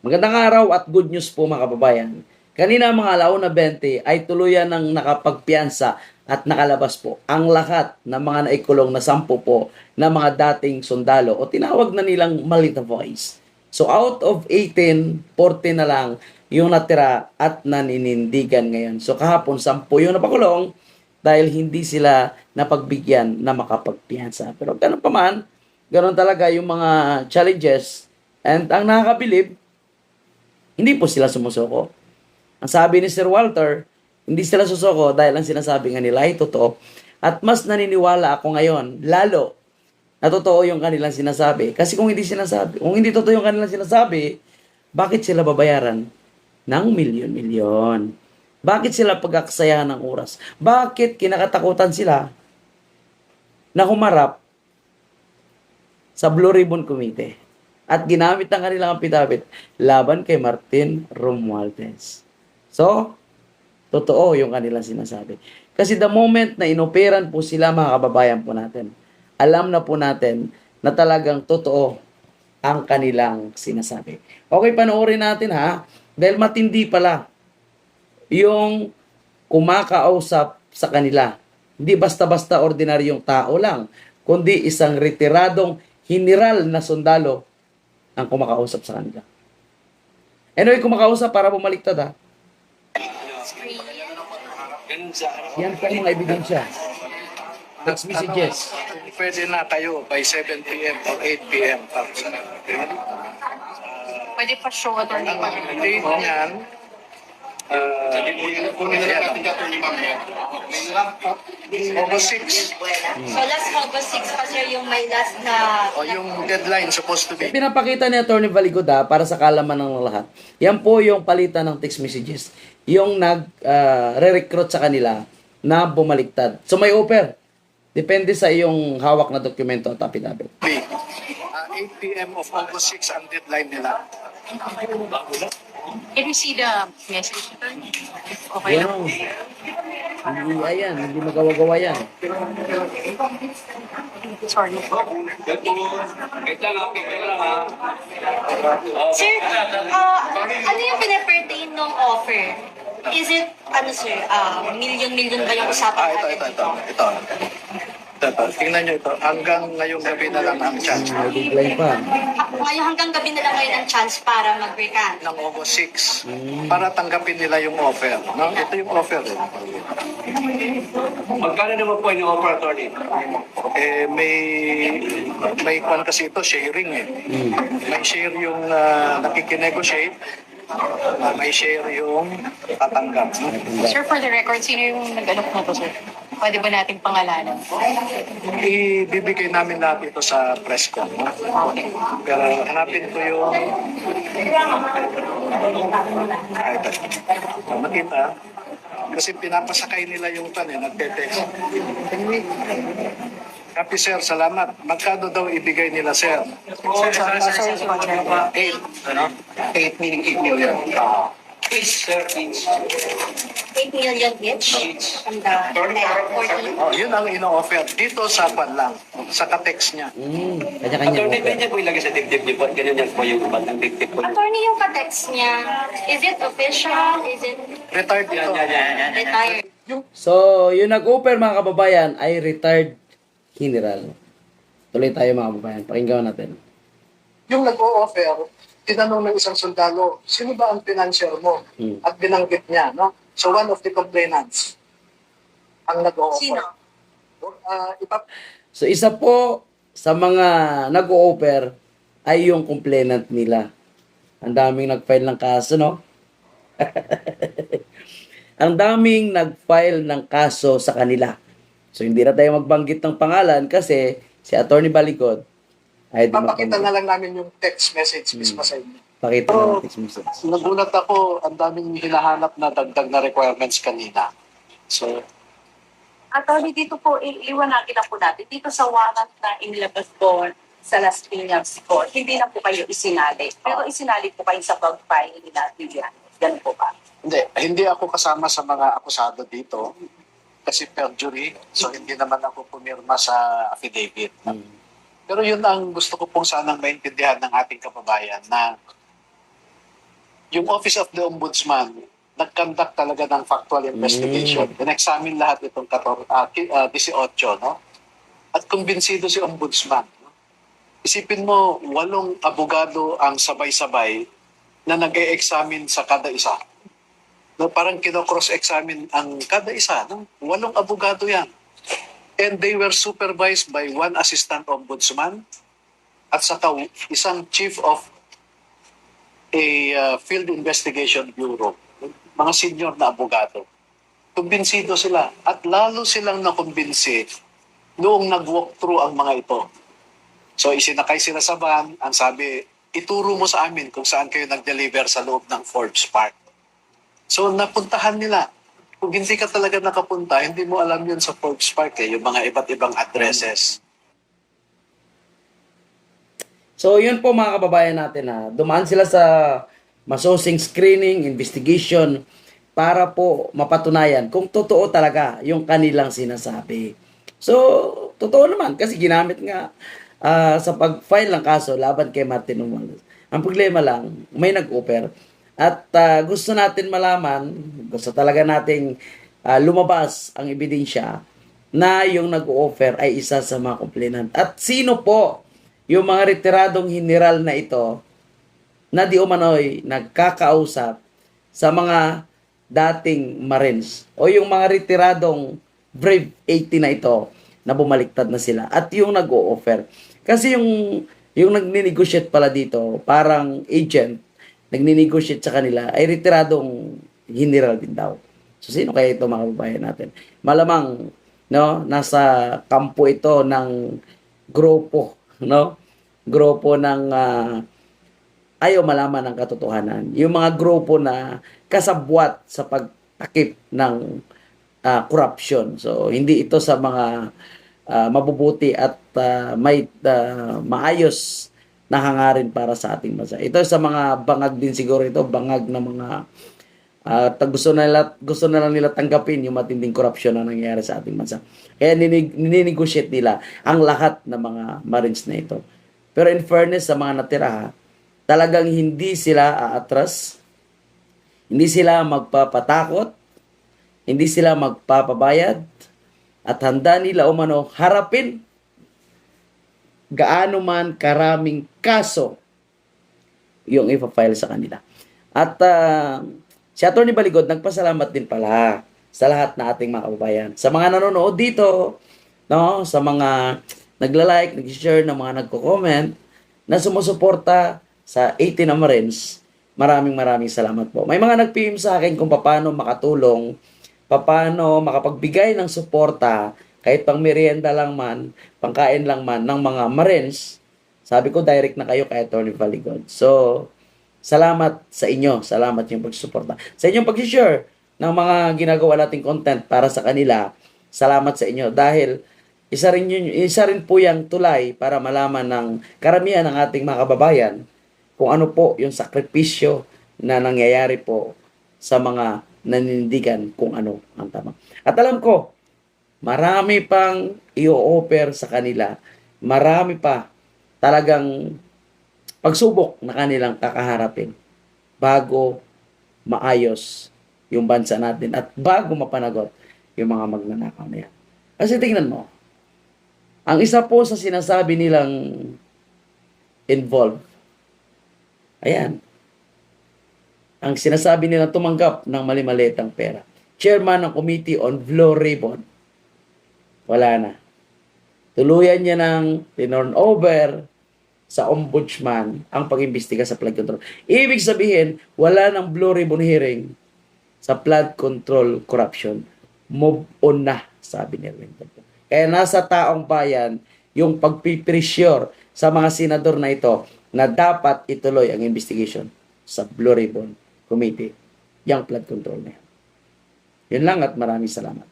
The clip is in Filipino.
Magandang araw at good news po mga kababayan. Kanina mga 1:20 ay tuluyan ng nakapagpiyansa at nakalabas po ang lahat ng mga naikulong na 10 po na mga dating sundalo o tinawag na nilang Malita Boys. So out of 18, 14 na lang yung natira at naninindigan ngayon. So kahapon 10 yung napakulong dahil hindi sila napagbigyan na makapagpiyansa. Pero ganun pa man, ganun talaga yung mga challenges. And ang nakakabilib, hindi po sila sumusuko. Ang sabi ni Sir Walter, hindi sila susuko dahil ang sinasabi nga nila ay totoo. At mas naniniwala ako ngayon, lalo, na totoo yung kanilang sinasabi. Kasi kung hindi totoo yung kanilang sinasabi, bakit sila babayaran ng milyon-milyon? Bakit sila pagkakasayahan ng oras? Bakit kinakatakutan sila na humarap sa Blue Ribbon Committee at ginamit ang kanilang affidavit laban kay Martin Romualdez? So, totoo yung kanilang sinasabi. Kasi the moment na inoperan po sila, mga kababayan po natin, alam na po natin na talagang totoo ang kanilang sinasabi. Okay, panoorin natin ha, dahil matindi pala yung kumakausap sa kanila. Hindi basta-basta ordinaryong tao lang, kundi isang retiradong general na sundalo ang kumakausap sa kanila. Anyway, kumakausap para bumaliktad ha. Yan po ang mga ebidensya. Text messages. Pwede na tayo by 7 p.m. or 8 p.m. Pwede pa show attorney. Date niyan, kunin na yan. August 6. So last August 6 pa sir yung may last na... O yung deadline supposed to be. Pinapakita ni Atty. Valigoda para sa kalaman ng lahat. Yan po yung palitan ng text messages. Yung re-recruit sa kanila na bumaliktad. So may offer. Depende sa iyong hawak na dokumento at affidavit. 8 p.m. of August 6 ang deadline nila. Can we see the message attorney? Okay lang. Hindi, ayan, hindi magawa-gawa yan. Sorry. Sir, ano yung pinapertain ng offer? Is it, ano sir, million-million ba yung usapan natin dito? Ito. Tingnan nyo ito. Hanggang ngayong gabi na lang ang chance May decline pa. Ngayon hanggang gabi na lang ngayon ang chance para mag-recant. ng August 6 para tanggapin nila yung offer. No? Ito yung offer. Magkano naman po yung offer, attorney? May kwan kasi ito, sharing eh. May share yung nakikinegotiate, may share yung tatanggap. Sir, for the record, sino yung nag-alok na to, sir? Pwede ba nating pangalanan? Ibibigay namin lahat ito sa press con. No? Okay. Pero hanapin ko yung... ito. Makita. Kasi pinapasakay nila yung nagte-text. Happy sir, salamat. Magkano daw ibigay nila sir? Sir, 8 meaning 8 million. Each, sir, each. 8 million each? And the 14? Oh, yun ang ino-offer. Dito sa kwan lang. Sa ka-text niya. Kanya-kanya Attorney, offer. pwede po ilagay sa dibdib niyo po. Ganyan yan po yung iba ng dibdib po. Attorney, yung ka-text niya, is it official? Is it Retired ito. retired? So, yung nag-offer mga kababayan ay retired general. Tuloy tayo mga kababayan. Pakinggan natin. Yung nag-o-offer, tinanong ng isang sundalo, sino ba ang financier mo? At binanggit niya, no? So one of the complainants ang nag-o-offer. Sino? So, isa po sa mga nag-o-offer ay yung complainant nila. Ang daming nag-file ng kaso, no? Ang daming nag-file ng kaso sa kanila. So, hindi na tayo magbanggit ng pangalan kasi si Atty. Baligod ay Papakita na lang namin yung text message mismo sa inyo. Pakita na ng text message. Nagulat ako, ang daming hinahanap na dagdag na requirements kanina. So, Attorney, dito po, iiwanagin na po natin. Dito sa warrant na inilabas po sa Las Piñas Court, hindi na po kayo isinali. Pero isinali po kayo sa pag-file nila. Ganun po ba? hindi ako kasama sa mga akusado dito kasi perjury, so hindi naman ako pumirma sa affidavit. Pero yun ang gusto ko pong sanang maintindihan ng ating kababayan na yung Office of the Ombudsman, nag-conduct talaga ng factual investigation. In-examine lahat itong 18, no? At kumbinsido si Ombudsman. No? Isipin mo, 8 abogado ang sabay-sabay na nag-e-examine sa kada isa. No, parang kino-cross-examine ang kada isa. No? 8 abogado yan. And they were supervised by 1 assistant ombudsman at saka isang chief of a field investigation bureau. Mga senior na abogado. Kumbinsido sila. At lalo silang nakumbinsi noong nag-walk through ang mga ito. So isinakay sila sa van. Ang sabi, ituro mo sa amin kung saan kayo nag-deliver sa loob ng Forbes Park. So napuntahan nila. Kung hindi ka talaga nakapunta, hindi mo alam yun sa Forbes Park, yung mga iba't ibang addresses. So, yun po mga kababayan natin ha. Dumaan sila sa masusing screening, investigation, para po mapatunayan kung totoo talaga yung kanilang sinasabi. So, totoo naman kasi ginamit nga sa pag-file ng kaso laban kay Martin Romualdez. Ang problema lang, may nag-offer. At gusto natin malaman, gusto talaga nating lumabas ang ebidensya na yung nag-offer ay isa sa mga complainant. At sino po yung mga retiradong general na ito na di umano'y nagkakausap sa mga dating Marines o yung mga retiradong Brave 80 na ito na bumaliktad na sila at yung nag-o-offer. Kasi yung nagni-negotiate pala dito, parang agent, nagni-negotiate sa kanila, ay retiradong general din daw. So, sino kaya ito mga kababayan natin? Malamang, no, nasa kampo ito ng grupo, no? Grupo ng ayaw malaman ng katotohanan. Yung mga grupo na kasabwat sa pagtakip ng corruption. So, hindi ito sa mga mabubuti at may maayos na hangarin para sa ating bansa. Ito sa mga bangag din siguro ito, bangag na mga gusto na lang nila tanggapin yung matinding korupsyon na nangyayari sa ating bansa. Kaya ninegotiate nila ang lahat ng mga Marines na ito. Pero in fairness sa mga natira, talagang hindi sila aatras, hindi sila magpapatakot, hindi sila magpapabayad, at handa nila umano harapin gaano man karaming kaso yung ipa-file sa kanila. At si Atty. Baligod nagpasalamat din pala sa lahat na ating mga kababayan. Sa mga nanonood dito, no, sa mga nagla-like, nag-share, na mga nagko-comment, na sumusuporta sa 18 na Marines, maraming salamat po. May mga nag-PM sa akin kung paano makatulong, paano makapagbigay ng suporta, kahit pang merienda lang man, pangkain lang man ng mga Marines. Sabi ko, direct na kayo kay Atty. Baligod. So, salamat sa inyo. Salamat yung pagsuporta. Sa inyong pag-share ng mga ginagawa nating content para sa kanila, salamat sa inyo. Dahil isa rin po yung tulay para malaman ng karamihan ng ating mga kababayan kung ano po yung sakripisyo na nangyayari po sa mga nanindigan kung ano ang tama. At alam ko, marami pang i-offer sa kanila. Marami pa talagang pagsubok na kanilang kakaharapin bago maayos yung bansa natin at bago mapanagot yung mga magnanakaw na yan. Kasi tingnan mo, ang isa po sa sinasabi nilang involved, ayan, ang sinasabi nilang tumanggap ng mali-malitang pera. Chairman ng Committee on Blue Ribbon. Wala na. Tuluyan niya ng tinurn over sa ombudsman ang pag-imbestiga sa flood control. Ibig sabihin, wala ng Blue Ribbon hearing sa flood control corruption. Move on na, sabi ni Erwin. Kaya nasa taong bayan yung pagpipressure sa mga senador na ito na dapat ituloy ang investigation sa Blue Ribbon Committee, yung flood control na yan. Yun lang at maraming salamat.